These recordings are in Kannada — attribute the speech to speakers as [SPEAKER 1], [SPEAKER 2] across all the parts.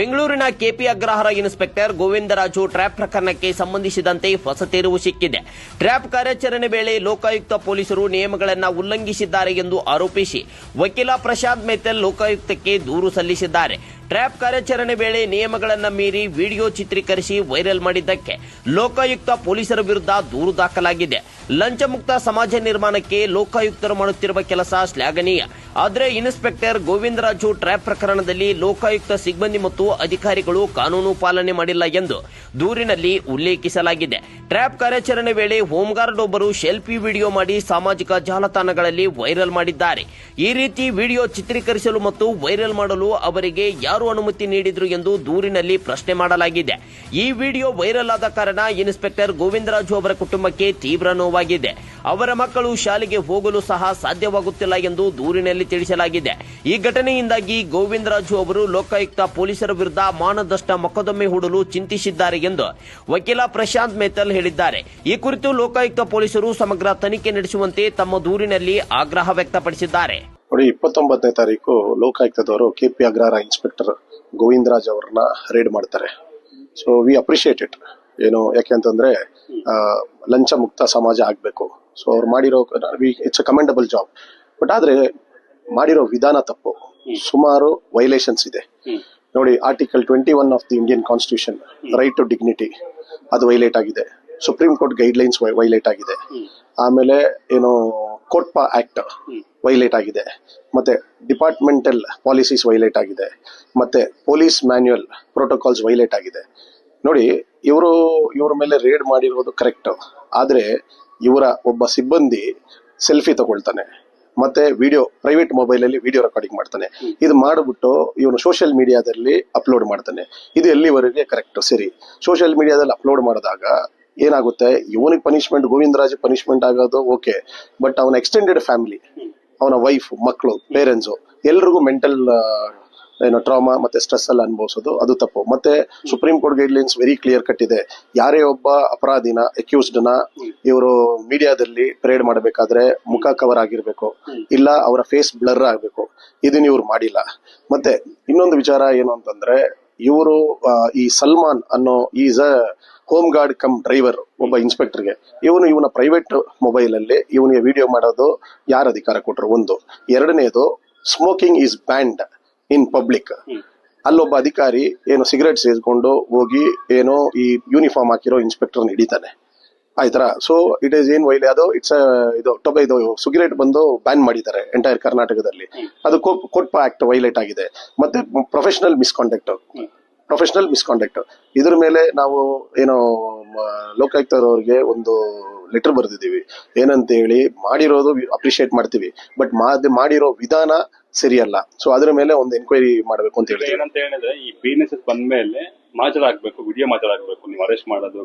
[SPEAKER 1] ಬೆಂಗಳೂರಿನ KP Agrahara inspector Govindaraju trap ಪ್ರಕರಣಕ್ಕೆ ಸಂಬಂಧಿಸಿದಂತೆ ಹೊಸ ತಿರುವು ಸಿಕ್ಕಿದೆ. ಟ್ರ್ಯಾಪ್ ಕಾರ್ಯಾಚರಣೆ ವೇಳೆ ಲೋಕಾಯುಕ್ತ ಪೊಲೀಸರು ನಿಯಮಗಳನ್ನು ಉಲ್ಲಂಘಿಸಿದ್ದಾರೆ ಎಂದು ಆರೋಪಿಸಿ ವಕೀಲ ಪ್ರಶಾಂತ್ ಮೆಹ್ತಲ್ ಲೋಕಾಯುಕ್ತಕ್ಕೆ ದೂರು ಸಲ್ಲಿಸಿದ್ದಾರೆ. ಟ್ರ್ಯಾಪ್ ಕಾರ್ಯಾಚರಣೆ ವೇಳೆ ನಿಯಮಗಳನ್ನು ಮೀರಿ ವಿಡಿಯೋ ಚಿತ್ರೀಕರಿಸಿ ವೈರಲ್ ಮಾಡಿದ್ದಕ್ಕೆ ಲೋಕಾಯುಕ್ತ ಪೊಲೀಸರ ವಿರುದ್ಧ ದೂರು ದಾಖಲಾಗಿದೆ. ಲಂಚ ಮುಕ್ತ ಸಮಾಜ ನಿರ್ಮಾಣಕ್ಕೆ ಲೋಕಾಯುಕ್ತರು ಮಾಡುತ್ತಿರುವ ಕೆಲಸ ಶ್ಲಾಘನೀಯ. ಆದರೆ ಇನ್ಸ್ಪೆಕ್ಟರ್ ಗೋವಿಂದರಾಜು ಟ್ರ್ಯಾಪ್ ಪ್ರಕರಣದಲ್ಲಿ ಲೋಕಾಯುಕ್ತ ಸಿಬ್ಬಂದಿ ಮತ್ತು ಅಧಿಕಾರಿಗಳು ಕಾನೂನು ಪಾಲನೆ ಮಾಡಿಲ್ಲ ಎಂದು ದೂರಿನಲ್ಲಿ ಉಲ್ಲೇಖಿಸಲಾಗಿದೆ. ಟ್ರ್ಯಾಪ್ ಕಾರ್ಯಾಚರಣೆ ವೇಳೆ ಹೋಂಗಾರ್ಡ್ ಒಬ್ಬರು ಸೆಲ್ಫಿ ವಿಡಿಯೋ ಮಾಡಿ ಸಾಮಾಜಿಕ ಜಾಲತಾಣಗಳಲ್ಲಿ ವೈರಲ್ ಮಾಡಿದ್ದಾರೆ. ಈ ರೀತಿ ವಿಡಿಯೋ ಚಿತ್ರೀಕರಿಸಲು ಮತ್ತು ವೈರಲ್ ಮಾಡಲು ಅವರಿಗೆ ಯಾರು ಅನುಮತಿ ನೀಡಿದ್ರು ಎಂದು ದೂರಿನಲ್ಲಿ ಪ್ರಶ್ನೆ ಮಾಡಲಾಗಿದೆ. ಈ ವಿಡಿಯೋ ವೈರಲ್ ಆದ ಕಾರಣ ಇನ್ಸ್ಪೆಕ್ಟರ್ ಗೋವಿಂದರಾಜು ಅವರ ಕುಟುಂಬಕ್ಕೆ ತೀವ್ರ ನೋವಾಗಿದೆ. ಅವರ ಮಕ್ಕಳು ಶಾಲೆಗೆ ಹೋಗಲು ಸಹ ಸಾಧ್ಯವಾಗುತ್ತಿಲ್ಲ ಎಂದು ದೂರಿನಲ್ಲಿ ತಿಳಿಸಲಾಗಿದೆ. ಈ ಘಟನೆಯಿಂದಾಗಿ ಗೋವಿಂದರಾಜು ಅವರು ಲೋಕಾಯುಕ್ತ ಪೊಲೀಸರ ವಿರುದ್ಧ ಮಾನನಷ್ಟ ಮೊಕದ್ದಮೆ ಹೂಡಲು ಚಿಂತಿಸಿದ್ದಾರೆ ಎಂದು ವಕೀಲ ಪ್ರಶಾಂತ್ ಮೆಹ್ತಲ್ ಹೇಳಿದ್ದಾರೆ. ಈ ಕುರಿತು ಲೋಕಾಯುಕ್ತ ಪೊಲೀಸರು ಸಮಗ್ರ ತನಿಖೆ ನಡೆಸುವಂತೆ ತಮ್ಮ ದೂರಿನಲ್ಲಿ ಆಗ್ರಹ ವ್ಯಕ್ತಪಡಿಸಿದ್ದಾರೆ.
[SPEAKER 2] ನೋಡಿ, 29ನೇ ತಾರೀಕು ಲೋಕಾಯುಕ್ತದವರು ಕೆಪಿ ಅಗ್ರಹಾರ ಇನ್ಸ್ಪೆಕ್ಟರ್ ಗೋವಿಂದರಾಜ್ ಅವರನ್ನ ರೇಡ್ ಮಾಡ್ತಾರೆ. So we appreciate it. ಯಾಕೆಂತಂದ್ರೆ ಲಂಚ ಮುಕ್ತ ಸಮಾಜ ಆಗ್ಬೇಕು. ಸೊ ಅವ್ರು ಮಾಡಿರೋ it's a commendable job. But ಆದ್ರೆ ಮಾಡಿರೋ ವಿಧಾನ ತಪ್ಪು. ಸುಮಾರು ವೈಲೇಷನ್ಸ್ ಇದೆ. ನೋಡಿ, article 21 of the Indian constitution, right to dignity, ಅದು ವೈಲೇಟ್ ಆಗಿದೆ. ಸುಪ್ರೀಂ ಕೋರ್ಟ್ ಗೈಡ್ಲೈನ್ಸ್ ವೈಲೇಟ್ ಆಗಿದೆ. ಆಮೇಲೆ ಕೋಟ್ಪಾ ಆಕ್ಟ್ ವೈಲೇಟ್ ಆಗಿದೆ. ಮತ್ತೆ ಡಿಪಾರ್ಟ್ಮೆಂಟಲ್ ಪಾಲಿಸೀಸ್ ವೈಲೇಟ್ ಆಗಿದೆ. ಮತ್ತೆ ಪೊಲೀಸ್ ಮ್ಯಾನ್ಯುಯಲ್ ಪ್ರೋಟೋಕಾಲ್ಸ್ ವೈಲೇಟ್ ಆಗಿದೆ. ನೋಡಿ, ಇವರ ಮೇಲೆ ರೇಡ್ ಮಾಡಿರೋದು ಕರೆಕ್ಟ್. ಆದ್ರೆ ಇವರ ಒಬ್ಬ ಸಿಬ್ಬಂದಿ ಸೆಲ್ಫಿ ತಗೊಳ್ತಾನೆ, ಮತ್ತೆ ಪ್ರೈವೇಟ್ ಮೊಬೈಲ್ ಅಲ್ಲಿ ವಿಡಿಯೋ ರೆಕಾರ್ಡಿಂಗ್ ಮಾಡ್ತಾನೆ. ಇದು ಮಾಡಿಬಿಟ್ಟು ಇವನು ಸೋಷಿಯಲ್ ಮೀಡಿಯಾದಲ್ಲಿ ಅಪ್ಲೋಡ್ ಮಾಡ್ತಾನೆ. ಇದು ಎಲ್ಲಿವರೆಗೆ ಕರೆಕ್ಟ್? ಸರಿ, ಸೋಷಿಯಲ್ ಮೀಡಿಯಾದಲ್ಲಿ ಅಪ್ಲೋಡ್ ಮಾಡಿದಾಗ ಏನಾಗುತ್ತೆ, ಇವನಿಗೆ ಪನಿಷ್ಮೆಂಟ್, ಗೋವಿಂದರಾಜ್ ಪನಿಷ್ಮೆಂಟ್ ಆಗೋದು ಓಕೆ. ಬಟ್ ಅವನ ಎಕ್ಸ್ಟೆಂಡೆಡ್ ಫ್ಯಾಮಿಲಿ, ಅವನ ವೈಫ್, ಮಕ್ಕಳು, ಪೇರೆಂಟ್ಸ್ ಎಲ್ರಿಗೂ ಮೆಂಟಲ್ ಟ್ರಾಮಾ ಮತ್ತೆ ಸ್ಟ್ರೆಸ್ ಅಲ್ಲಿ ಅನುಭವಿಸೋದು ಅದು ತಪ್ಪು. ಮತ್ತೆ supreme court guidelines very clear cut ಇದೆ. ಯಾರೇ ಒಬ್ಬ ಅಪರಾಧಿನ, ಅಕ್ಯೂಸ್ಡ್ನ ಇವರು ಮೀಡಿಯಾದಲ್ಲಿ ಪರೇಡ್ ಮಾಡಬೇಕಾದ್ರೆ ಮುಖ ಕವರ್ ಆಗಿರ್ಬೇಕು, ಇಲ್ಲ ಅವರ ಫೇಸ್ ಬ್ಲರ್ ಆಗ್ಬೇಕು. ಇದನ್ನ ಇವ್ರು ಮಾಡಿಲ್ಲ. ಮತ್ತೆ ಇನ್ನೊಂದು ವಿಚಾರ ಏನು ಅಂತಂದ್ರೆ, ಇವರು ಈ ಸಲ್ಮಾನ್ ಅನ್ನೋ is a home guard cum driver ಒಬ್ಬ ಇನ್ಸ್ಪೆಕ್ಟರ್ಗೆ. ಇವನ ಪ್ರೈವೇಟ್ ಮೊಬೈಲ್ ಅಲ್ಲಿ ಇವನಿಗೆ ವಿಡಿಯೋ ಮಾಡೋದು ಯಾರ ಅಧಿಕಾರ ಕೊಟ್ಟರು? ಒಂದು. ಎರಡನೇದು, smoking is banned in public. ಅಲ್ಲೊಬ್ಬ ಅಧಿಕಾರಿ ಸಿಗರೇಟ್ ಸೇರಿಕೊಂಡು ಹೋಗಿ ಈ ಯೂನಿಫಾರ್ಮ್ ಹಾಕಿರೋ ಇನ್ಸ್ಪೆಕ್ಟರ್ ಹಿಡಿತಾನೆ. ಆಯ್ತರ. ಸೊ ಇಟ್ ಈಸ್ ಅದು ಇದು ಸಿಗರೇಟ್ ಬಂದು ಬ್ಯಾನ್ ಮಾಡಿದ್ದಾರೆ ಎಂಟೈರ್ ಕರ್ನಾಟಕದಲ್ಲಿ. ಅದು ಕೋಟ್ಪಾ ಆಕ್ಟ್ ವೈಲೇಟ್ ಆಗಿದೆ. ಮತ್ತೆ ಪ್ರೊಫೆಷನಲ್ ಮಿಸ್ಕಾಂಡಕ್ಟ್ ಇದ್ರ ಮೇಲೆ ನಾವು ಲೋಕಾಯುಕ್ತರವರಿಗೆ ಒಂದು ಲೆಟರ್ ಬರೆದಿದ್ದೀವಿ. ಏನಂತ ಹೇಳಿ, ಮಾಡಿರೋದು ಅಪ್ರಿಶಿಯೇಟ್ ಮಾಡ್ತೀವಿ, ಬಟ್ ಮಾಡಿರೋ ವಿಧಾನ ಸರಿಯಲ್ಲ. ಸೊ ಅದ್ರ ಮೇಲೆ ಒಂದು ಎನ್ಕ್ವೈರಿ ಮಾಡಬೇಕು ಅಂತ ಹೇಳಿ.
[SPEAKER 3] ಏನಂತ ಹೇಳಿದ್ರೆ, ಈ ಬಿಎನ್ಎಸ್ ಬಂದ್ಮೇಲೆ ಮಾಜರಾಗಬೇಕು, ವಿಡಿಯೋ ಮಾಜರಾಗಬೇಕು. ನೀವು ಅರೆಸ್ಟ್ ಮಾಡೋದು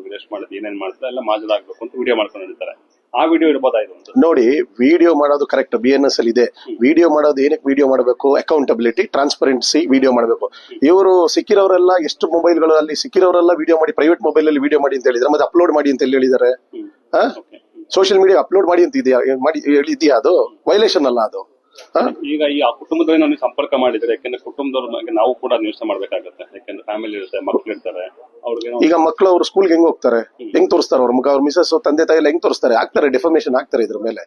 [SPEAKER 3] ಏನೇನ್ ಮಾಡ್ತಾರೆ ಎಲ್ಲ ಮಾಜರಾಗಬೇಕು ಅಂತ ವಿಡಿಯೋ ಮಾಡ್ಕೊಂಡು ಹೇಳ್ತಾರೆ. ಆ ವಿಡಿಯೋ ಇರ್ಬೋದಾಯ್ತು.
[SPEAKER 2] ನೋಡಿ, ವಿಡಿಯೋ ಮಾಡೋದು ಕರೆಕ್ಟ್, ಬಿಎನ್ಎಸ್ ಅಲ್ಲಿ ಇದೆ. ವಿಡಿಯೋ ಮಾಡೋದು ಏನಕ್ಕೆ ವಿಡಿಯೋ ಮಾಡಬೇಕು? ಅಕೌಂಟಬಿಲಿಟಿ, ಟ್ರಾನ್ಸ್ಪರೆನ್ಸಿ ವಿಡಿಯೋ ಮಾಡಬೇಕು. ಇವರು ಸಿಕ್ಕಿರೋರೆಲ್ಲ ಎಷ್ಟು ಮೊಬೈಲ್ಗಳು ಅಲ್ಲಿ ಸಿಕ್ಕಿರೋರೆಲ್ಲ ವಿಡಿಯೋ ಮಾಡಿ, ಪ್ರೈವೇಟ್ ಮೊಬೈಲ್ ಅಲ್ಲಿ ವಿಡಿಯೋ ಮಾಡಿ ಅಂತ ಹೇಳಿದ್ರೆ, ಮತ್ತೆ ಅಪ್ಲೋಡ್ ಮಾಡಿ ಅಂತ ಹೇಳಿದ್ದಾರೆ. ಸೋಷಿಯಲ್ ಮೀಡಿಯಾ ಅಪ್ಲೋಡ್ ಮಾಡಿ ಅಂತ ಹೇಳಿದ್ಯಾ? ಅದು ವೈಲೇಷನ್ ಅಲ್ಲ ಅದು.
[SPEAKER 3] ಈಗ ಈ ಕುಟುಂಬದವರಿಗೆ ನಾವು ಸಂಪರ್ಕ ಮಾಡಿದ್ರೆ, ಯಾಕಂದ್ರೆ ಕುಟುಂಬದವ್ರ ಬಗ್ಗೆ ನಾವು ಕೂಡ ಯೋಚನೆ ಮಾಡ್ಬೇಕಾಗತ್ತೆ. ಯಾಕಂದ್ರೆ ಫ್ಯಾಮಿಲಿ ಇರುತ್ತೆ, ಮಕ್ಳು ಇರ್ತಾರೆ.
[SPEAKER 2] ಈಗ ಮಕ್ಕಳು ಅವ್ರ ಸ್ಕೂಲ್ಗೆ ಹೆಂಗ್ ಹೋಗ್ತಾರೆ? ಹೆಂಗ್ ತೋರಿಸ್ತಾರೆ? ಅವ್ರ ಮಿಸಸ್, ತಂದೆ ತಾಯಿ ಎಲ್ಲ ಹೆಂಗ್ ತೋರಿಸ್ತಾರೆ? ಆಗ್ತಾರೆ, ಡೆಫಾಮೇಶನ್ ಆಗ್ತಾರೆ ಇದ್ರ ಮೇಲೆ.